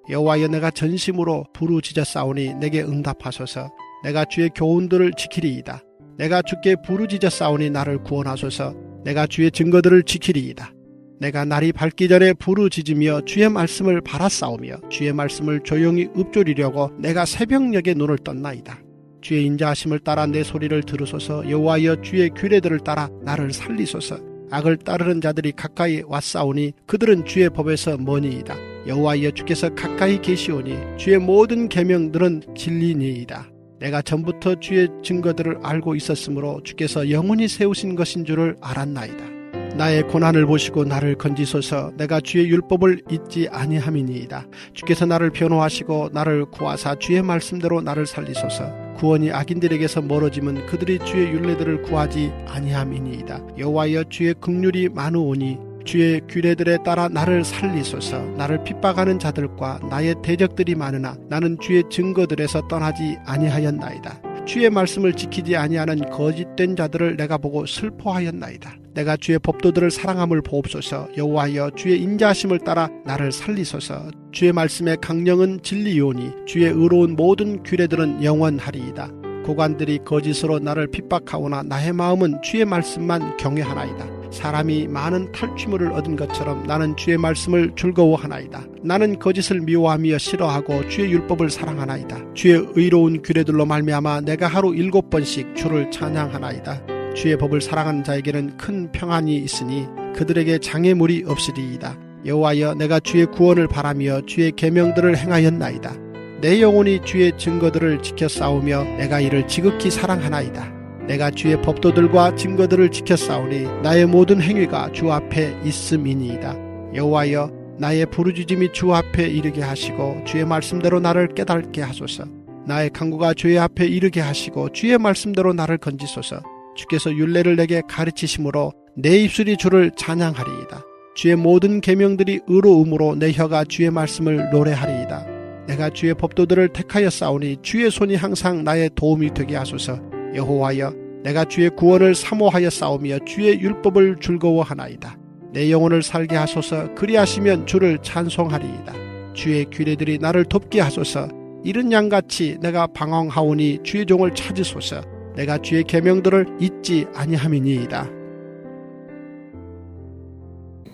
여호와여 내가 전심으로 부르짖어 싸우니 내게 응답하소서. 내가 주의 교훈들을 지키리이다. 내가 주께 부르짖어 싸우니 나를 구원하소서. 내가 주의 증거들을 지키리이다. 내가 날이 밝기 전에 부르짖으며 주의 말씀을 바라싸우며 주의 말씀을 조용히 읊조리려고 내가 새벽녘에 눈을 떴나이다. 주의 인자하심을 따라 내 소리를 들으소서. 여호와여 주의 규례들을 따라 나를 살리소서. 악을 따르는 자들이 가까이 왔사오니 그들은 주의 법에서 머니이다. 여호와여 주께서 가까이 계시오니 주의 모든 계명들은 진리니이다. 내가 전부터 주의 증거들을 알고 있었으므로 주께서 영원히 세우신 것인 줄을 알았나이다. 나의 고난을 보시고 나를 건지소서. 내가 주의 율법을 잊지 아니함이니이다. 주께서 나를 변호하시고 나를 구하사 주의 말씀대로 나를 살리소서. 구원이 악인들에게서 멀어지면 그들이 주의 율례들을 구하지 아니함이니이다. 여호와여 주의 긍휼이 많으오니 주의 규례들에 따라 나를 살리소서. 나를 핍박하는 자들과 나의 대적들이 많으나 나는 주의 증거들에서 떠나지 아니하였나이다. 주의 말씀을 지키지 아니하는 거짓된 자들을 내가 보고 슬퍼하였나이다. 내가 주의 법도들을 사랑함을 보옵소서. 여호와여 주의 인자하심을 따라 나를 살리소서. 주의 말씀의 강령은 진리요니 주의 의로운 모든 규례들은 영원하리이다. 고관들이 거짓으로 나를 핍박하오나 나의 마음은 주의 말씀만 경외하나이다. 사람이 많은 탈취물을 얻은 것처럼 나는 주의 말씀을 즐거워하나이다. 나는 거짓을 미워하며 싫어하고 주의 율법을 사랑하나이다. 주의 의로운 규례들로 말미암아 내가 하루 7번씩 주를 찬양하나이다. 주의 법을 사랑하는 자에게는 큰 평안이 있으니 그들에게 장애물이 없으리이다. 여호와여 내가 주의 구원을 바라며 주의 계명들을 행하였나이다. 내 영혼이 주의 증거들을 지켜 싸우며 내가 이를 지극히 사랑하나이다. 내가 주의 법도들과 증거들을 지켜 싸우니 나의 모든 행위가 주 앞에 있음이니이다. 여호와여 나의 부르짖음이 주 앞에 이르게 하시고 주의 말씀대로 나를 깨닫게 하소서. 나의 간구가 주의 앞에 이르게 하시고 주의 말씀대로 나를 건지소서. 주께서 율례를 내게 가르치심으로 내 입술이 주를 찬양하리이다. 주의 모든 계명들이 의로움으로 내 혀가 주의 말씀을 노래하리이다. 내가 주의 법도들을 택하여 싸우니 주의 손이 항상 나의 도움이 되게 하소서. 여호와여 내가 주의 구원을 사모하여 싸우며 주의 율법을 즐거워하나이다. 내 영혼을 살게 하소서. 그리하시면 주를 찬송하리이다. 주의 규례들이 나를 돕게 하소서. 이른 양같이 내가 방황하오니 주의 종을 찾으소서. 내가 주의 계명들을 잊지 아니함이니이다.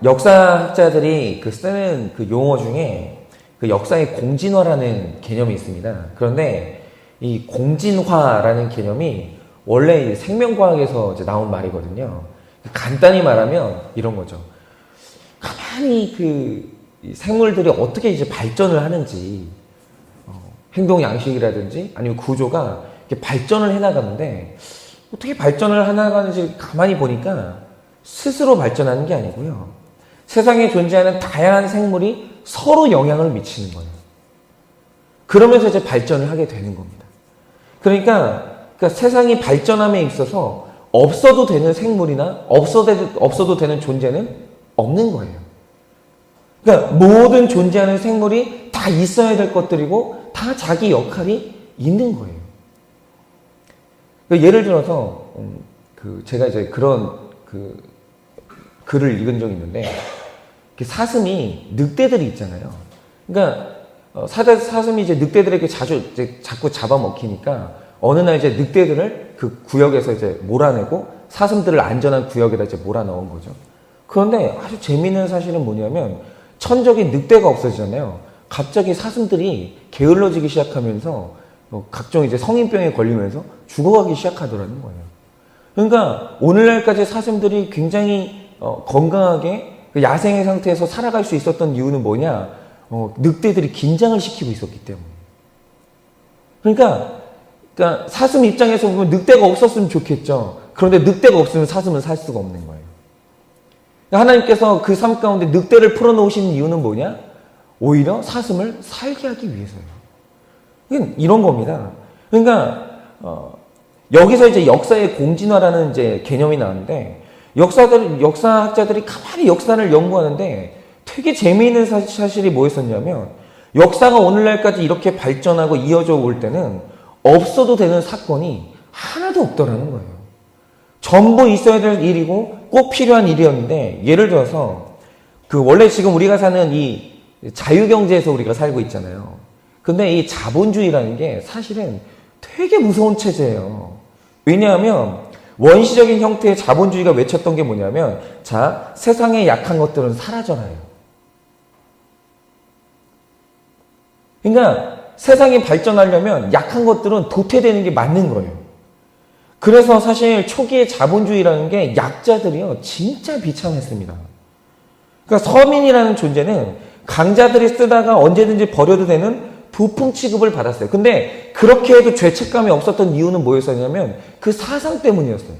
역사학자들이 쓰는 그 용어 중에 그 역사의 공진화라는 개념이 있습니다. 그런데 이 공진화라는 개념이 원래 생명과학에서 이제 나온 말이거든요. 간단히 말하면 이런 거죠. 가만히 이 생물들이 어떻게 이제 발전을 하는지, 행동 양식이라든지 아니면 구조가 이렇게 발전을 해나가는데 어떻게 발전을 해나가는지 가만히 보니까 스스로 발전하는 게 아니고요. 세상에 존재하는 다양한 생물이 서로 영향을 미치는 거예요. 그러면서 이제 발전을 하게 되는 겁니다. 그러니까 세상이 발전함에 있어서 없어도 되는 생물이나 없어도 되는 존재는 없는 거예요. 그러니까 모든 존재하는 생물이 다 있어야 될 것들이고 다 자기 역할이 있는 거예요. 그러니까 예를 들어서 제가 이제 그런 글을 읽은 적이 있는데 사슴이 늑대들이 있잖아요. 그러니까 사슴이 이제 늑대들에게 자꾸 잡아먹히니까 어느 날 이제 늑대들을 그 구역에서 이제 몰아내고 사슴들을 안전한 구역에다 이제 몰아넣은 거죠. 그런데 아주 재미있는 사실은 뭐냐면 천적인 늑대가 없어지잖아요. 갑자기 사슴들이 게을러지기 시작하면서 각종 이제 성인병에 걸리면서 죽어가기 시작하더라는 거예요. 그러니까 오늘날까지 사슴들이 굉장히 건강하게 야생의 상태에서 살아갈 수 있었던 이유는 뭐냐? 늑대들이 긴장을 시키고 있었기 때문에. 그러니까 사슴 입장에서 보면 늑대가 없었으면 좋겠죠. 그런데 늑대가 없으면 사슴은 살 수가 없는 거예요. 하나님께서 그 삶 가운데 늑대를 풀어놓으신 이유는 뭐냐? 오히려 사슴을 살게 하기 위해서예요. 이런 겁니다. 그러니까 여기서 이제 역사의 공진화라는 이제 개념이 나왔는데 역사학자들이 가만히 역사를 연구하는데 되게 재미있는 사실이 뭐였었냐면 역사가 오늘날까지 이렇게 발전하고 이어져 올 때는 없어도 되는 사건이 하나도 없더라는 거예요. 전부 있어야 될 일이고 꼭 필요한 일이었는데 예를 들어서 원래 지금 우리가 사는 이 자유경제에서 우리가 살고 있잖아요. 근데 이 자본주의라는 게 사실은 되게 무서운 체제예요. 왜냐하면 원시적인 형태의 자본주의가 외쳤던 게 뭐냐면, 자, 세상에 약한 것들은 사라져라요. 그러니까 세상이 발전하려면 약한 것들은 도태되는 게 맞는 거예요. 그래서 사실 초기의 자본주의라는 게 약자들이요, 진짜 비참했습니다. 그러니까 서민이라는 존재는 강자들이 쓰다가 언제든지 버려도 되는 부품 취급을 받았어요. 근데 그렇게 해도 죄책감이 없었던 이유는 뭐였었냐면 그 사상 때문이었어요.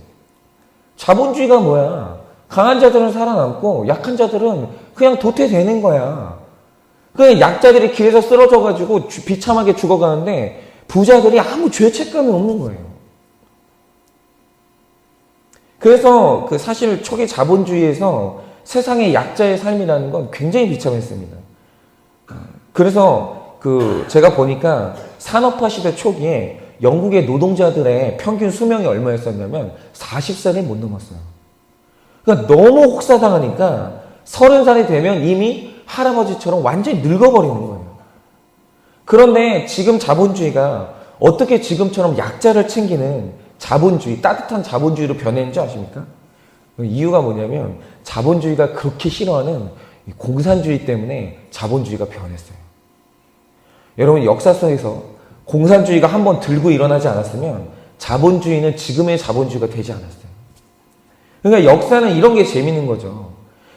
자본주의가 뭐야? 강한 자들은 살아남고 약한 자들은 그냥 도태되는 거야. 그 약자들이 길에서 쓰러져가지고 비참하게 죽어가는데 부자들이 아무 죄책감이 없는 거예요. 그래서 그 사실 초기 자본주의에서 세상의 약자의 삶이라는 건 굉장히 비참했습니다. 그래서 제가 보니까 산업화 시대 초기에 영국의 노동자들의 평균 수명이 얼마였었냐면 40살이 못 넘었어요. 그러니까 너무 혹사당하니까 30살이 되면 이미 할아버지처럼 완전히 늙어버리는 거예요. 그런데 지금 자본주의가 어떻게 지금처럼 약자를 챙기는 자본주의, 따뜻한 자본주의로 변했는지 아십니까? 이유가 뭐냐면 자본주의가 그렇게 싫어하는 공산주의 때문에 자본주의가 변했어요. 여러분, 역사 속에서 공산주의가 한번 들고 일어나지 않았으면 자본주의는 지금의 자본주의가 되지 않았어요. 그러니까 역사는 이런 게 재밌는 거죠.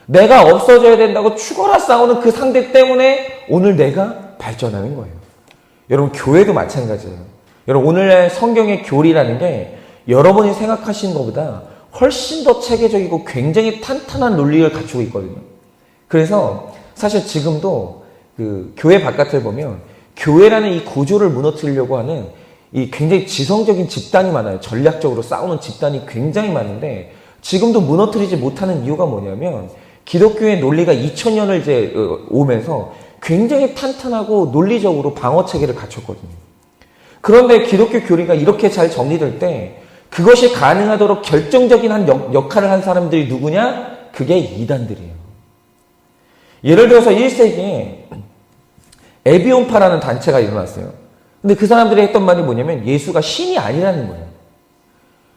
내가 없어져야 된다고 죽어라 싸우는 그 상대 때문에 오늘 내가 발전하는 거예요. 여러분, 교회도 마찬가지예요. 여러분, 오늘날 성경의 교리라는 게 여러분이 생각하시는 것보다 훨씬 더 체계적이고 굉장히 탄탄한 논리를 갖추고 있거든요. 그래서 사실 지금도 그 교회 바깥을 보면 교회라는 이 구조를 무너뜨리려고 하는 이 굉장히 지성적인 집단이 많아요. 전략적으로 싸우는 집단이 굉장히 많은데 지금도 무너뜨리지 못하는 이유가 뭐냐면 기독교의 논리가 2000년을 이제 오면서 굉장히 탄탄하고 논리적으로 방어 체계를 갖췄거든요. 그런데 기독교 교리가 이렇게 잘 정리될 때 그것이 가능하도록 결정적인 한 역할을 한 사람들이 누구냐? 그게 이단들이에요. 예를 들어서 1세기에 에비온파라는 단체가 일어났어요. 근데 그 사람들이 했던 말이 뭐냐면 예수가 신이 아니라는 거예요.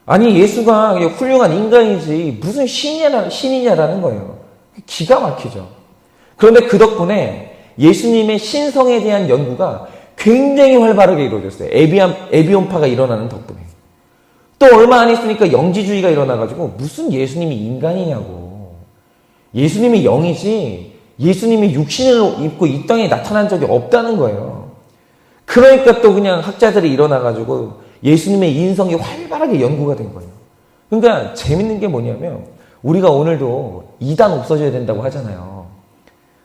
아니, 예수가 훌륭한 인간이지 무슨 신이냐라는 거예요. 기가 막히죠. 그런데 그 덕분에 예수님의 신성에 대한 연구가 굉장히 활발하게 이루어졌어요. 에비온파가 일어나는 덕분에. 또 얼마 안 있으니까 영지주의가 일어나가지고 무슨 예수님이 인간이냐고. 예수님이 영이지 예수님이 육신을 입고 이 땅에 나타난 적이 없다는 거예요. 그러니까 또 그냥 학자들이 일어나가지고 예수님의 인성이 활발하게 연구가 된 거예요. 그러니까 재밌는 게 뭐냐면 우리가 오늘도 이단 없어져야 된다고 하잖아요.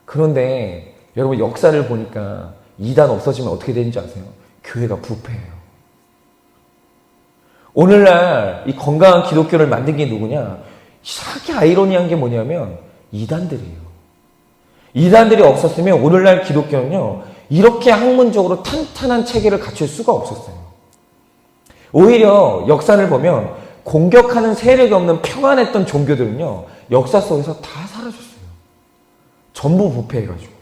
그런데 여러분, 역사를 보니까 이단 없어지면 어떻게 되는지 아세요? 교회가 부패해요. 오늘날 이 건강한 기독교를 만든 게 누구냐? 이상하게 아이러니한 게 뭐냐면 이단들이에요. 이단들이 없었으면 오늘날 기독교는요, 이렇게 학문적으로 탄탄한 체계를 갖출 수가 없었어요. 오히려 역사를 보면 공격하는 세력이 없는 평안했던 종교들은요, 역사 속에서 다 사라졌어요. 전부 부패해가지고.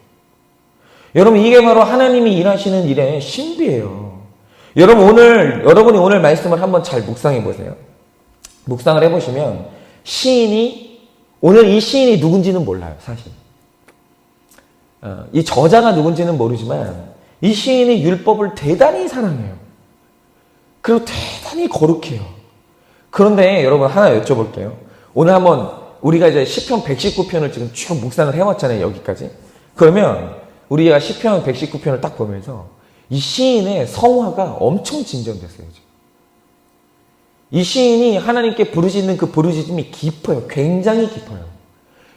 여러분, 이게 바로 하나님이 일하시는 일의 신비예요. 여러분이 오늘 말씀을 한번 잘 묵상해 보세요. 묵상을 해보시면 오늘 이 시인이 누군지는 몰라요, 사실. 이 저자가 누군지는 모르지만 이 시인이 율법을 대단히 사랑해요. 그리고 대단히 거룩해요. 그런데 여러분, 하나 여쭤볼게요. 오늘 한번 우리가 이제 시편 119편을 지금 쭉 묵상을 해왔잖아요, 여기까지. 그러면 우리가 시편 119편을 딱 보면서 이 시인의 성화가 엄청 진전됐어요. 이 시인이 하나님께 부르짖는 그 부르짖음이 깊어요. 굉장히 깊어요.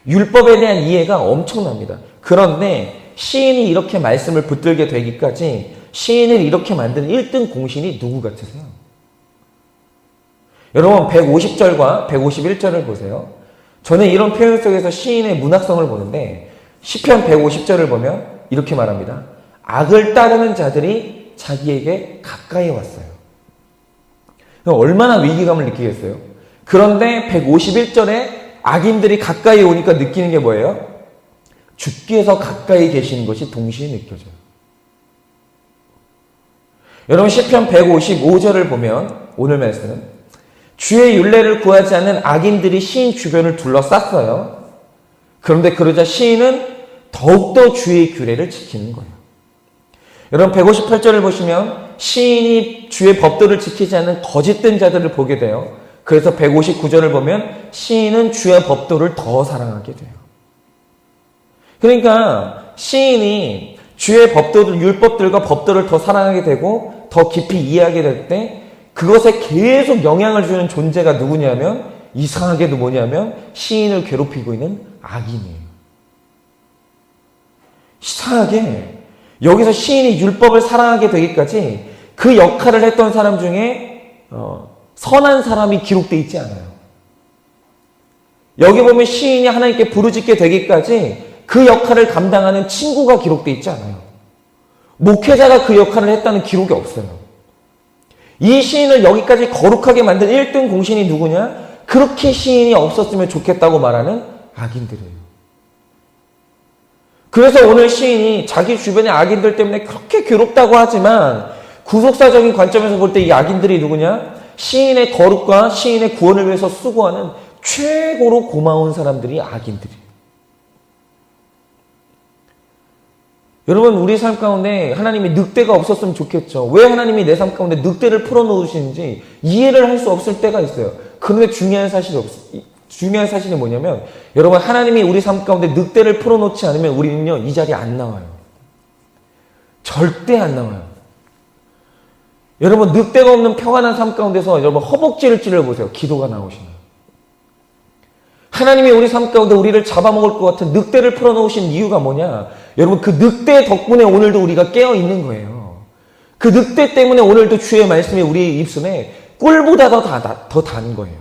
율법에 대한 이해가 엄청납니다. 그런데 시인이 이렇게 말씀을 붙들게 되기까지 시인을 이렇게 만든 1등 공신이 누구 같으세요? 여러분, 150절과 151절을 보세요. 저는 이런 표현 속에서 시인의 문학성을 보는데 시편 150절을 보면 이렇게 말합니다. 악을 따르는 자들이 자기에게 가까이 왔어요. 얼마나 위기감을 느끼겠어요? 그런데 151절에 악인들이 가까이 오니까 느끼는 게 뭐예요? 주께서 가까이 계시는 것이 동시에 느껴져요. 여러분 시편 155절을 보면 오늘 말씀은 주의 율례를 구하지 않는 악인들이 시인 주변을 둘러쌌어요. 그런데 그러자 시인은 더욱더 주의 규례를 지키는 거예요. 여러분 158절을 보시면 시인이 주의 법도를 지키지 않는 거짓된 자들을 보게 돼요. 그래서 159절을 보면 시인은 주의 법도를 더 사랑하게 돼요. 그러니까 시인이 주의 법도들, 율법들과 법도를 더 사랑하게 되고 더 깊이 이해하게 될 때 그것에 계속 영향을 주는 존재가 누구냐면 이상하게도 뭐냐면 시인을 괴롭히고 있는 악인이에요. 이상하게 여기서 시인이 율법을 사랑하게 되기까지 그 역할을 했던 사람 중에 선한 사람이 기록되어 있지 않아요. 여기 보면 시인이 하나님께 부르짖게 되기까지 그 역할을 감당하는 친구가 기록되어 있지 않아요. 목회자가 그 역할을 했다는 기록이 없어요. 이 시인을 여기까지 거룩하게 만든 1등 공신이 누구냐? 그렇게 시인이 없었으면 좋겠다고 말하는 악인들이에요. 그래서 오늘 시인이 자기 주변의 악인들 때문에 그렇게 괴롭다고 하지만 구속사적인 관점에서 볼 때 이 악인들이 누구냐? 시인의 거룩과 시인의 구원을 위해서 수고하는 최고로 고마운 사람들이 악인들이에요. 여러분 우리 삶 가운데 하나님이 늑대가 없었으면 좋겠죠. 왜 하나님이 내 삶 가운데 늑대를 풀어놓으시는지 이해를 할 수 없을 때가 있어요. 그런데 중요한 사실이 뭐냐면 여러분 하나님이 우리 삶 가운데 늑대를 풀어놓지 않으면 우리는요 이 자리에 안 나와요. 절대 안 나와요. 여러분 늑대가 없는 평안한 삶 가운데서 여러분 허벅지를 찔러보세요. 기도가 나오시나요? 하나님이 우리 삶 가운데 우리를 잡아먹을 것 같은 늑대를 풀어놓으신 이유가 뭐냐? 여러분 그 늑대 덕분에 오늘도 우리가 깨어있는 거예요. 그 늑대 때문에 오늘도 주의 말씀이 우리 입술에 꿀보다 더 단 거예요.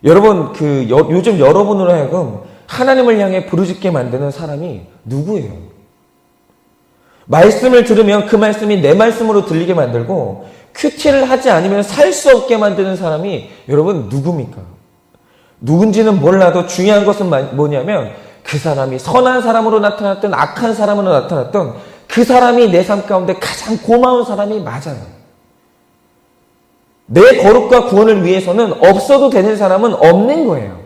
여러분 요즘 여러분으로 하여금 하나님을 향해 부르짖게 만드는 사람이 누구예요? 말씀을 들으면 그 말씀이 내 말씀으로 들리게 만들고 큐티를 하지 않으면 살 수 없게 만드는 사람이 여러분 누굽니까? 누군지는 몰라도 중요한 것은 뭐냐면 그 사람이 선한 사람으로 나타났든 악한 사람으로 나타났든 그 사람이 내 삶 가운데 가장 고마운 사람이 맞아요. 내 거룩과 구원을 위해서는 없어도 되는 사람은 없는 거예요.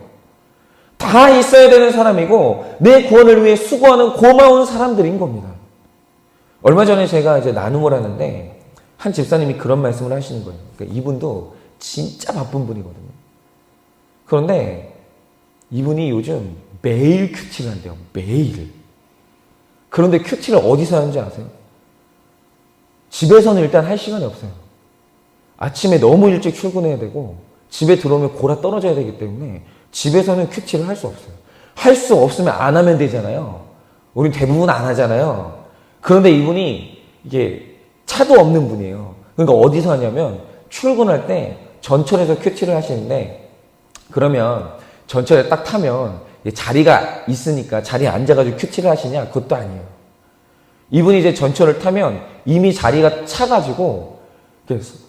다 있어야 되는 사람이고 내 구원을 위해 수고하는 고마운 사람들인 겁니다. 얼마 전에 제가 이제 나눔을 하는데 한 집사님이 그런 말씀을 하시는 거예요. 그러니까 이분도 진짜 바쁜 분이거든요. 그런데 이분이 요즘 매일 큐티를 한대요. 매일. 그런데 큐티를 어디서 하는지 아세요? 집에서는 일단 할 시간이 없어요. 아침에 너무 일찍 출근해야 되고 집에 들어오면 골아 떨어져야 되기 때문에 집에서는 큐티를 할 수 없어요. 할 수 없으면 안 하면 되잖아요. 우린 대부분 안 하잖아요. 그런데 이분이 이게 차도 없는 분이에요. 그러니까 어디서 하냐면 출근할 때 전철에서 큐티를 하시는데 그러면 전철에 딱 타면 자리가 있으니까 자리에 앉아가지고 큐티를 하시냐? 그것도 아니에요. 이분이 이제 전철을 타면 이미 자리가 차가지고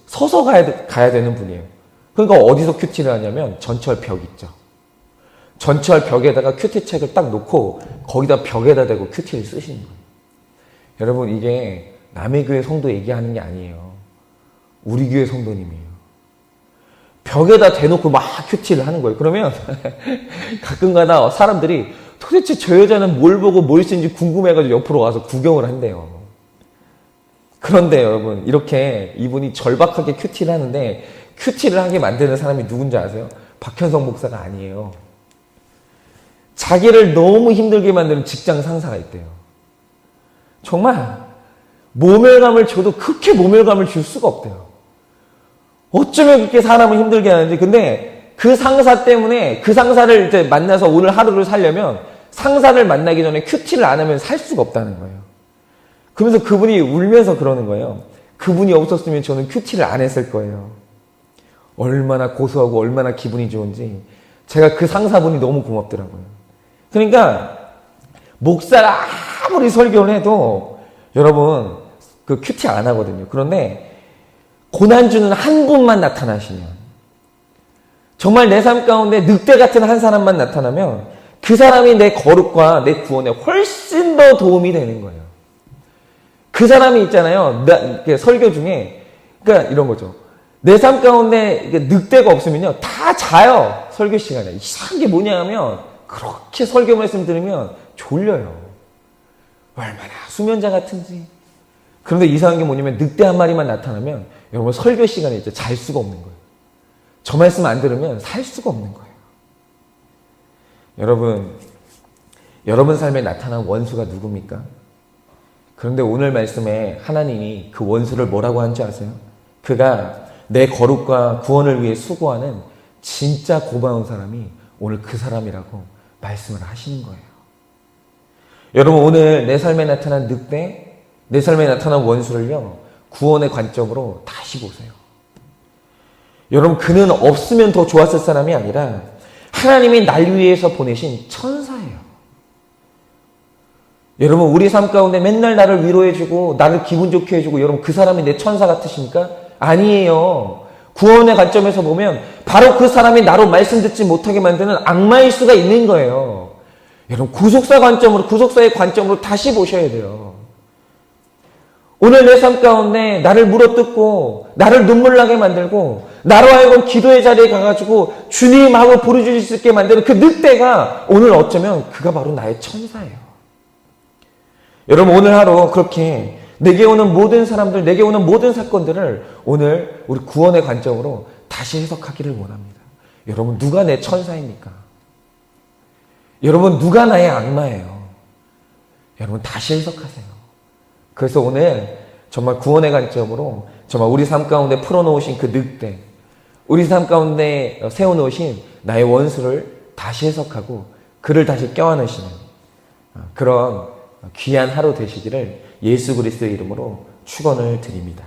서서 가야 되는 분이에요. 그러니까 어디서 큐티를 하냐면 전철 벽 있죠. 전철 벽에다가 큐티 책을 딱 놓고 거기다 벽에다 대고 큐티를 쓰시는 거예요. 여러분 이게 남의 교회 성도 얘기하는 게 아니에요. 우리 교회 성도님이에요. 벽에다 대놓고 막 큐티를 하는 거예요. 그러면 가끔가다 사람들이 도대체 저 여자는 뭘 보고 뭘 쓰는지 궁금해가지고 옆으로 와서 구경을 한대요. 그런데 여러분 이렇게 이분이 절박하게 큐티를 하는데 큐티를 하게 만드는 사람이 누군지 아세요? 박현성 목사가 아니에요. 자기를 너무 힘들게 만드는 직장 상사가 있대요. 정말 모멸감을 줘도 그렇게 모멸감을 줄 수가 없대요. 어쩌면 그렇게 사람을 힘들게 하는지. 근데 그 상사 때문에 그 상사를 이제 만나서 오늘 하루를 살려면 상사를 만나기 전에 큐티를 안 하면 살 수가 없다는 거예요. 그러면서 그분이 울면서 그러는 거예요. 그분이 없었으면 저는 큐티를 안 했을 거예요. 얼마나 고소하고 얼마나 기분이 좋은지 제가 그 상사분이 너무 고맙더라고요. 그러니까 목사가 아무리 설교를 해도 여러분 그 큐티 안 하거든요. 그런데 고난주는 한 분만 나타나시면 정말 내 삶 가운데 늑대 같은 한 사람만 나타나면 그 사람이 내 거룩과 내 구원에 훨씬 더 도움이 되는 거예요. 그 사람이 있잖아요. 설교 중에 그러니까 이런 거죠. 내 삶 가운데 늑대가 없으면요, 다 자요. 설교 시간에. 이상한 게 뭐냐 하면 그렇게 설교 말씀 들으면 졸려요. 얼마나 수면자 같은지. 그런데 이상한 게 뭐냐면 늑대 한 마리만 나타나면 여러분 설교 시간에 이제 잘 수가 없는 거예요. 저 말씀 안 들으면 살 수가 없는 거예요. 여러분 삶에 나타난 원수가 누굽니까? 그런데 오늘 말씀에 하나님이 그 원수를 뭐라고 한지 아세요? 그가 내 거룩과 구원을 위해 수고하는 진짜 고마운 사람이 오늘 그 사람이라고 말씀을 하시는 거예요. 여러분 오늘 내 삶에 나타난 늑대, 내 삶에 나타난 원수를요, 구원의 관점으로 다시 보세요. 여러분 그는 없으면 더 좋았을 사람이 아니라 하나님이 날 위해서 보내신 천사예요. 여러분 우리 삶 가운데 맨날 나를 위로해주고 나를 기분 좋게 해주고 여러분 그 사람이 내 천사 같으십니까? 아니에요. 구원의 관점에서 보면 바로 그 사람이 나로 말씀 듣지 못하게 만드는 악마일 수가 있는 거예요. 여러분 구속사의 관점으로 다시 보셔야 돼요. 오늘 내 삶 가운데 나를 물어뜯고 나를 눈물 나게 만들고 나로 하여금 기도의 자리에 가가지고 주님 하고 부르짖을 수 있게 만드는 그 늑대가 오늘 어쩌면 그가 바로 나의 천사예요. 여러분 오늘 하루 그렇게 내게 오는 모든 사람들, 내게 오는 모든 사건들을 오늘 우리 구원의 관점으로 다시 해석하기를 원합니다. 여러분 누가 내 천사입니까? 여러분 누가 나의 악마예요? 여러분 다시 해석하세요. 그래서 오늘 정말 구원의 관점으로 정말 우리 삶 가운데 풀어놓으신 그 늑대, 우리 삶 가운데 세워놓으신 나의 원수를 다시 해석하고 그를 다시 껴안으시는 그런 귀한 하루 되시기를 예수 그리스도의 이름으로 축원을 드립니다.